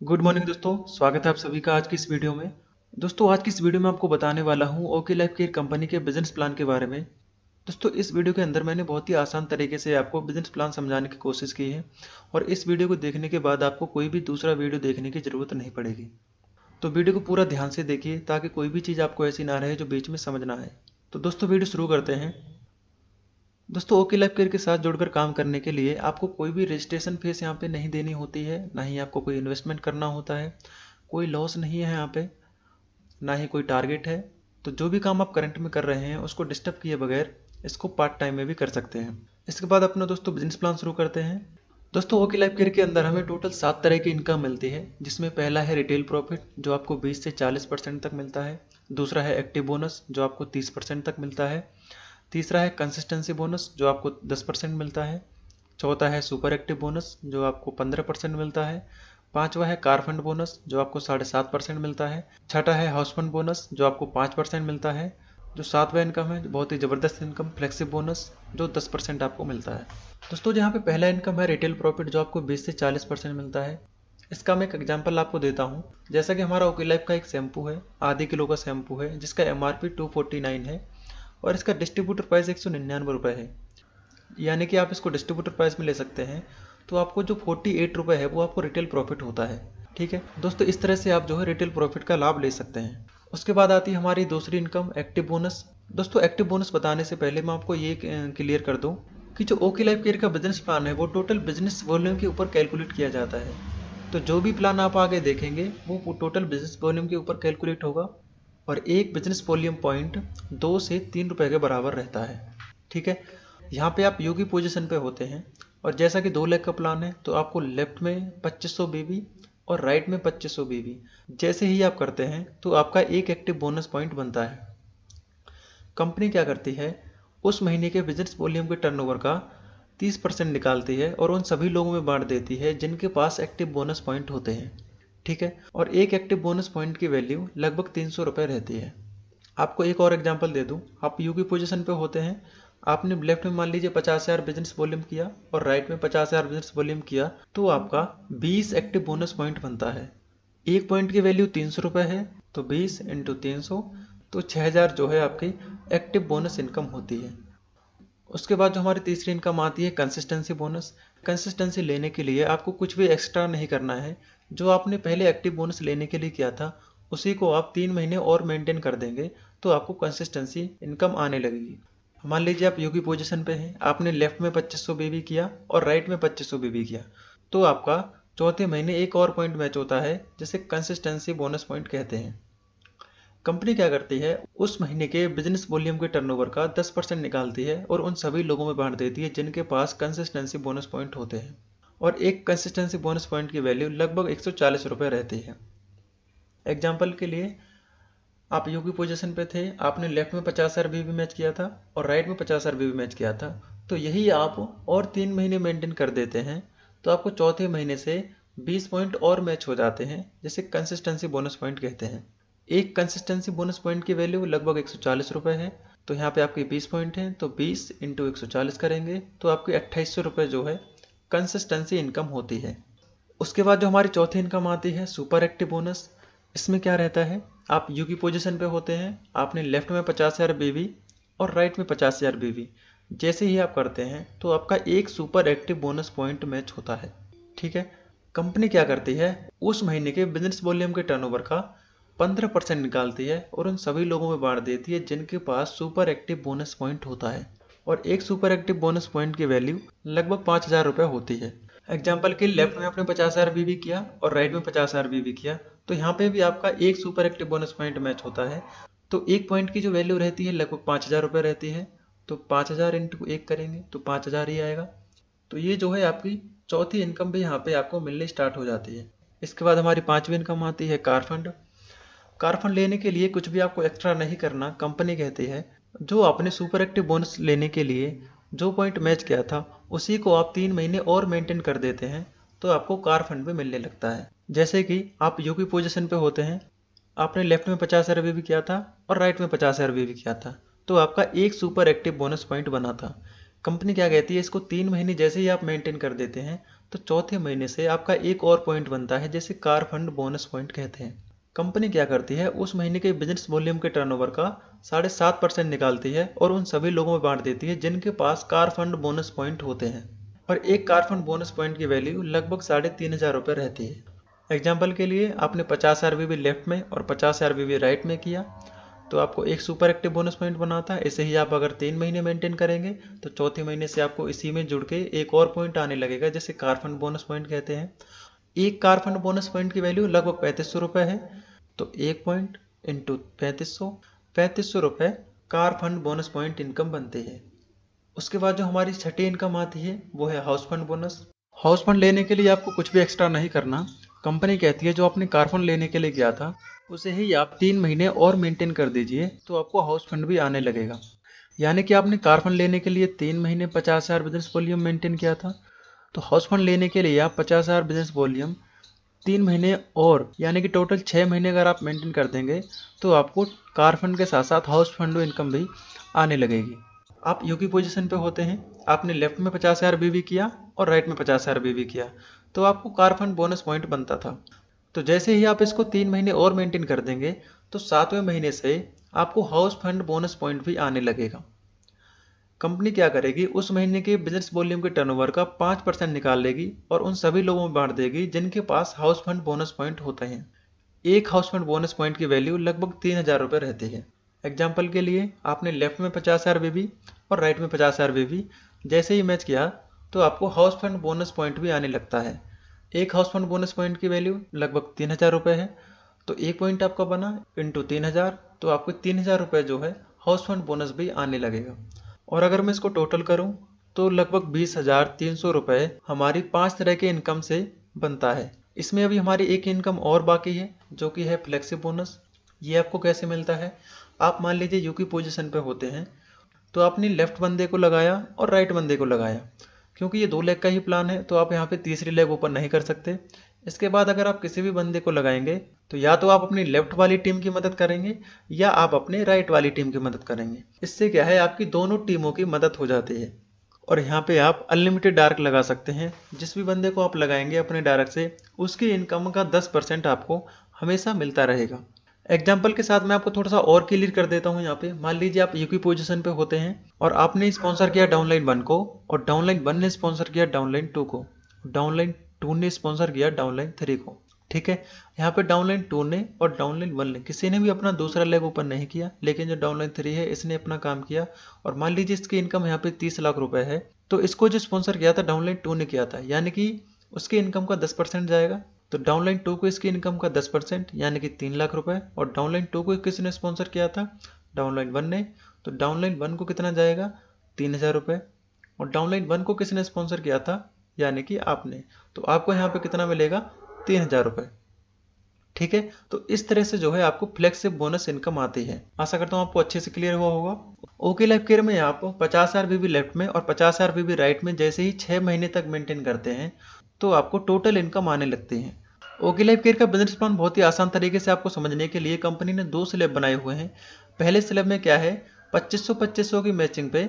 Good morning दोस्तों, स्वागत है आप सभी का आज की इस वीडियो में। दोस्तों आज की इस वीडियो में आपको बताने वाला हूं ओके लाइफ केयर कंपनी के बिजनेस प्लान के बारे में। दोस्तों इस वीडियो के अंदर मैंने बहुत ही आसान तरीके से आपको बिजनेस प्लान समझाने की कोशिश की है और इस वीडियो को देखने के बाद आपको कोई भी दूसरा वीडियो देखने की ज़रूरत नहीं पड़ेगी। तो वीडियो को पूरा ध्यान से देखिए ताकि कोई भी चीज़ आपको ऐसी ना रहे जो बीच में समझ ना आए। तो दोस्तों वीडियो शुरू करते हैं। दोस्तों ओके लाइफ केयर के साथ जुड़कर काम करने के लिए आपको कोई भी रजिस्ट्रेशन फीस यहाँ पे नहीं देनी होती है, ना ही आपको कोई इन्वेस्टमेंट करना होता है, कोई लॉस नहीं है यहाँ पे, ना ही कोई टारगेट है। तो जो भी काम आप करंट में कर रहे हैं उसको डिस्टर्ब किए बगैर इसको पार्ट टाइम में भी कर सकते हैं। इसके बाद अपना दोस्तों बिजनेस प्लान शुरू करते हैं। दोस्तों ओके लाइफ केयर के अंदर हमें टोटल 7 तरह की इनकम मिलती है, जिसमें पहला है रिटेल प्रॉफिट जो आपको 20 से 40% तक मिलता है। दूसरा है एक्टिव बोनस जो आपको 30% तक मिलता है। तीसरा है कंसिस्टेंसी बोनस जो आपको 10% मिलता है। चौथा है सुपर एक्टिव बोनस जो आपको 15% मिलता है। पांचवा है कार फंड बोनस जो आपको 7.5% मिलता है। छठा है हाउस फंड बोनस जो आपको 5% मिलता है। जो सातवां इनकम है, बहुत ही ज़बरदस्त इनकम, फ्लेक्सिब बोनस जो 10% आपको मिलता है। दोस्तों जहाँ पे पहला इनकम है रिटेल प्रॉफिट जो आपको 20 से 40% मिलता है। इसका मैं एक एग्जांपल आपको देता हूँ। जैसा कि हमारा ओके लाइफ का एक शैम्पू है, आधे किलो का शैम्पू है जिसका MRP 249 है और इसका डिस्ट्रीब्यूटर प्राइस 199 रुपये है। यानी कि आप इसको डिस्ट्रीब्यूटर प्राइस में ले सकते हैं, तो आपको जो 48 रुपये है वो आपको रिटेल प्रॉफिट होता है। ठीक है दोस्तों, इस तरह से आप जो है रिटेल प्रॉफिट का लाभ ले सकते हैं। उसके बाद आती है हमारी दूसरी इनकम एक्टिव बोनस। दोस्तों एक्टिव बोनस बताने से पहले मैं आपको ये क्लियर कर दूं कि जो ओके लाइफ केयर का बिजनेस प्लान है वो टोटल बिजनेस वॉल्यूम के ऊपर कैलकुलेट किया जाता है। तो जो भी प्लान आप आगे देखेंगे वो टोटल बिजनेस वॉल्यूम के ऊपर कैलकुलेट होगा और एक बिजनेस वॉल्यूम पॉइंट 2 से 3 रुपए के बराबर रहता है। ठीक है, यहाँ पे आप यू की पोजीशन पे होते हैं और जैसा कि 2 लाख का प्लान है तो आपको लेफ्ट में 2500 बीबी और राइट में 2500 बीबी जैसे ही आप करते हैं तो आपका एक एक्टिव बोनस पॉइंट बनता है। कंपनी क्या करती है, उस महीने के बिजनेस वॉल्यूम के टर्नओवर का 30% निकालती है और उन सभी लोगों में बांट देती है जिनके पास एक्टिव बोनस पॉइंट होते हैं। ठीक है, और एक एक्टिव बोनस पॉइंट की वैल्यू लगभग 300 रुपये रहती है। आपको एक और एग्जांपल दे दूं, आप यू की पोजीशन पे होते हैं, आपने लेफ्ट में मान लीजिए 50,000 बिजनेस वॉल्यूम किया और राइट में 50,000 बिजनेस वॉल्यूम किया, तो आपका 20 एक्टिव बोनस पॉइंट बनता है। एक पॉइंट की वैल्यू 300 रुपये है, तो 20 इंटू 300, तो 6,000 जो है आपकी एक्टिव बोनस इनकम होती है। उसके बाद जो हमारी तीसरी इनकम आती है कंसिस्टेंसी बोनस। कंसिस्टेंसी लेने के लिए आपको कुछ भी एक्स्ट्रा नहीं करना है, जो आपने पहले एक्टिव बोनस लेने के लिए किया था उसी को आप 3 महीने और मेंटेन कर देंगे तो आपको कंसिस्टेंसी इनकम आने लगेगी। मान लीजिए आप यू की पोजीशन पे हैं, आपने लेफ्ट में 2500 बीबी किया और राइट में 2500 बीबी किया, तो आपका चौथे महीने एक और पॉइंट मैच होता है जिसे कंसिस्टेंसी बोनस पॉइंट कहते हैं। कंपनी क्या करती है, उस महीने के बिजनेस वॉल्यूम के टर्नओवर का 10% निकालती है और उन सभी लोगों में बांट देती है जिनके पास कंसिस्टेंसी बोनस पॉइंट होते हैं और एक कंसिस्टेंसी बोनस पॉइंट की वैल्यू लगभग 140 रुपये रहती है। एग्जाम्पल के लिए, आप यू की पोजीशन पे थे, आपने लेफ्ट में 50,000 बीबी मैच किया था और राइट में 50,000 बीबी मैच किया था, तो यही आप और 3 महीने मेंटेन कर देते हैं तो आपको चौथे महीने से 20 पॉइंट और मैच हो जाते हैं जिसे कंसिस्टेंसी बोनस पॉइंट कहते हैं। एक कंसिस्टेंसी बोनस पॉइंट की वैल्यू लगभग 140 रुपये है, तो यहाँ पे आपके 20 पॉइंट हैं तो 20 इंटू 140 करेंगे तो आपकी 2800 रुपये जो है कंसिस्टेंसी इनकम होती है। उसके बाद जो हमारी चौथी इनकम आती है सुपर एक्टिव बोनस। इसमें क्या रहता है, आप यू की पोजीशन पे होते हैं, आपने लेफ्ट में 50,000 बीबी और राइट में 50,000 बीबी जैसे ही आप करते हैं तो आपका एक super active bonus point match होता है। ठीक है, कंपनी क्या करती है, उस महीने के बिजनेस वॉल्यूम के टर्नओवर का 15% निकालती है और उन सभी लोगों में बांट देती है जिनके पास सुपर एक्टिव बोनस पॉइंट होता है और एक सुपर एक्टिव बोनस पॉइंट की वैल्यू लगभग 5,000 रुपये होती है। एग्जाम्पल के लेफ्ट में आपने 50,000 बीबी किया और राइट में 50,000 बीबी किया, तो यहाँ पे भी आपका एक super active bonus point match होता है। तो एक पॉइंट की जो वैल्यू रहती है लगभग 5,000 रुपये रहती है, तो 5,000 इंटू एक करेंगे तो 5,000 ही आएगा। तो ये जो है आपकी चौथी इनकम भी यहाँ पे आपको मिलनी स्टार्ट हो जाती है। इसके बाद हमारी पांचवी इनकम आती है कार फंड। कार फंड लेने के लिए कुछ भी आपको एक्स्ट्रा नहीं करना, कंपनी कहती है जो आपने सुपर एक्टिव बोनस लेने के लिए जो पॉइंट मैच किया था उसी को आप 3 महीने और मेंटेन कर देते हैं तो आपको कार फंड भी मिलने लगता है। जैसे कि आप यू की पोजीशन पे होते हैं, आपने लेफ्ट में 50,000 भी किया था और राइट में 50,000 भी किया था, तो आपका एक सुपर एक्टिव बोनस पॉइंट बना था। कंपनी क्या कहती है, इसको 3 महीने जैसे ही आप मेंटेन कर देते हैं तो चौथे महीने से आपका एक और पॉइंट बनता है, जिसे कार फंड बोनस पॉइंट कहते हैं। कंपनी क्या करती है, उस महीने के बिजनेस वॉल्यूम के टर्नओवर का 7.5% निकालती है और उन सभी लोगों में बांट देती है जिनके पास कार फंड बोनस पॉइंट होते हैं। और एक कार फंड बोनस पॉइंट की वैल्यू लगभग 3,500 रुपये रहती है। एग्जाम्पल के लिए आपने 50 आरबीबी लेफ्ट में और 50 आरबीबी राइट में किया तो आपको एक सुपर एक्टिव बोनस पॉइंट बना था। ऐसे ही आप अगर 3 महीने मेंटेन करेंगे तो चौथे महीने से आपको इसी में जुड़ के एक और पॉइंट आने लगेगा, जिसे कार फंड बोनस पॉइंट कहते हैं। एक कार फंड बोनस पॉइंट की वैल्यू लगभग 3500 रुपये है, तो एक पॉइंट इंटू 3500 रुपये car fund bonus point income बनती है। उसके बाद जो हमारी छठी इनकम आती है वो है house fund bonus. House fund लेने के लिए आपको कुछ भी एक्स्ट्रा नहीं करना। कंपनी कहती है जो आपने कार फंड लेने के लिए किया था उसे ही आप 3 महीने और मेंटेन कर दीजिए तो आपको हाउस फंड भी आने लगेगा। यानी कि आपने कार फंड लेने के लिए 3 महीने 50,000 बिजनेस वॉल्यूम मेंटेन किया था, तो हाउस फंड लेने के लिए आप 50,000 बिजनेस वॉल्यूम 3 महीने और यानी कि टोटल 6 महीने अगर आप मेंटेन कर देंगे तो आपको कार फंड के साथ साथ हाउस फंड इनकम भी आने लगेगी। आप यूकी पोजीशन पे होते हैं, आपने लेफ्ट में 50,000 बीवी किया और राइट में 50,000 बीवी किया तो आपको कार फंड बोनस पॉइंट बनता था। तो जैसे ही आप इसको 3 महीने और मेंटेन कर देंगे तो 7वें महीने से आपको हाउस फंड बोनस पॉइंट भी आने लगेगा। कंपनी क्या करेगी, उस महीने के बिजनेस वॉल्यूम के टर्नओवर का 5% निकाल लेगी और उन सभी लोगों में बांट देगी जिनके पास हाउस फंड बोनस पॉइंट होते हैं। एक हाउस फंड बोनस पॉइंट की वैल्यू लगभग 3,000 रुपये रहती है। एग्जाम्पल के लिए आपने लेफ्ट में 50,000 बीबी और राइट में 50,000 बीबी जैसे ही मैच किया तो आपको हाउस फंड बोनस पॉइंट भी आने लगता है। एक हाउस फंड बोनस पॉइंट की वैल्यू लगभग 3,000 रुपये है, तो एक पॉइंट आपका बना इंटू 3,000 तो आपको 3,000 रुपये जो है हाउस फंड बोनस भी आने लगेगा। और अगर मैं इसको टोटल करूं तो लगभग 20,300 रुपये हमारी 5 तरह के इनकम से बनता है। इसमें अभी हमारी एक इनकम और बाकी है जो कि है फ्लेक्सी बोनस। ये आपको कैसे मिलता है, आप मान लीजिए यूकी पोजीशन पे होते हैं तो आपने लेफ्ट बंदे को लगाया और राइट बंदे को लगाया, क्योंकि ये 2 लेग का ही प्लान है तो आप यहाँ पे तीसरी लेग ओपन नहीं कर सकते। इसके बाद अगर आप किसी भी बंदे को लगाएंगे तो या तो आप अपनी लेफ्ट वाली टीम की मदद करेंगे या आप अपने राइट वाली टीम की मदद करेंगे। इससे क्या है, आपकी दोनों टीमों की मदद हो जाती है। और यहाँ पे आप अनलिमिटेड डार्क लगा सकते हैं। जिस भी बंदे को आप लगाएंगे अपने डार्क से उसकी इनकम का 10% आपको हमेशा मिलता रहेगा। एग्जाम्पल के साथ मैं आपको थोड़ा सा और क्लियर कर देता हूँ। यहाँ पे मान लीजिए आप यूकी पोजीशन पे होते हैं और आपने स्पॉन्सर किया डाउनलाइन 1 को और डाउनलाइन 1 ने स्पॉन्सर किया डाउनलाइन 2 को, डाउनलाइन 2 ने स्पॉन्सर किया डाउनलाइन 3 को। ठीक है, यहाँ पे डाउनलाइन 2 ने और डाउनलाइन 1 ने किसी ने भी अपना दूसरा लेग ओपन नहीं किया, लेकिन जो डाउनलाइन 3 है इसने अपना काम किया। और मान लीजिए इसकी इनकम यहाँ पे 30 लाख रुपए है, तो इसको जो स्पॉन्सर किया था डाउनलाइन 2 ने किया था, यानी कि उसकी इनकम का 10% जाएगा। तो डाउनलाइन 2 को इसकी इनकम का 10% यानी कि 3 लाख रुपए। और डाउनलाइन 2 को किसने स्पॉन्सर किया था, डाउनलाइन 1 ने, तो डाउनलाइन 1 को कितना जाएगा, 3,000 रुपये। और डाउनलाइन 1 को किसने स्पॉन्सर किया था, यानी कि आपने, तो आपको यहाँ पे कितना मिलेगा, 3,000 रुपये। ठीक है, तो इस तरह से जो है आपको फ्लेक्सिब बोनस इनकम आती है। आशा करता हूँ आपको अच्छे से क्लियर हुआ होगा। ओके लाइफ केयर में आप 50,000 बीबी लेफ्ट में और 50,000 बीबी राइट में जैसे ही 6 महीने तक मेंटेन करते हैं तो आपको टोटल इनकम आने लगती है। ओके लाइफ केयर का बिजनेस प्लान बहुत ही आसान तरीके से आपको समझने के लिए कंपनी ने 2 स्लैब बनाए हुए हैं। पहले स्लैब में क्या है, 2500 की मैचिंग पे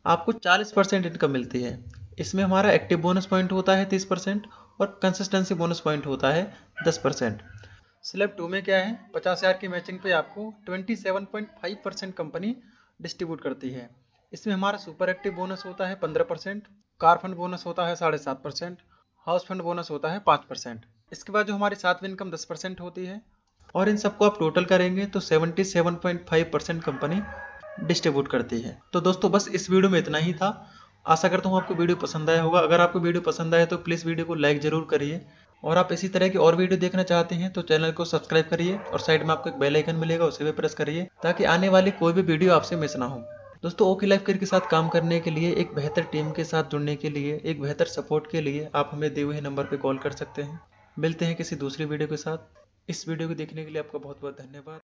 आपको 40% इनकम मिलती है। इसमें हमारा एक्टिव बोनस पॉइंट होता है 30% और कंसिस्टेंसी बोनस पॉइंट होता है 10%। स्लैब 2 में क्या है, 50,000 की मैचिंग पे आपको 27.5% कंपनी डिस्ट्रीब्यूट करती है। इसमें हमारा सुपर एक्टिव बोनस होता है 15%, कार फंड बोनस होता है 7.5%, हाउस फंड बोनस होता है 5%। इसके बाद जो हमारी 7वीं इनकम 10% होती है और इन सबको आप टोटल करेंगे तो 77.5% कंपनी डिस्ट्रीब्यूट करती है। तो दोस्तों बस इस वीडियो में इतना ही था। आशा करता हूँ आपको वीडियो पसंद आया होगा। अगर आपको वीडियो पसंद आए तो प्लीज़ वीडियो को लाइक ज़रूर करिए और आप इसी तरह की और वीडियो देखना चाहते हैं तो चैनल को सब्सक्राइब करिए और साइड में आपको एक बेल आइकन मिलेगा उसे भी प्रेस करिए ताकि आने वाली कोई भी वीडियो आपसे मिस ना हो। दोस्तों ओके लाइफ केयर के साथ काम करने के लिए, एक बेहतर टीम के साथ जुड़ने के लिए, एक बेहतर सपोर्ट के लिए आप हमें दिए हुए नंबर पर कॉल कर सकते हैं। मिलते हैं किसी दूसरी वीडियो के साथ। इस वीडियो को देखने के लिए आपका बहुत बहुत धन्यवाद।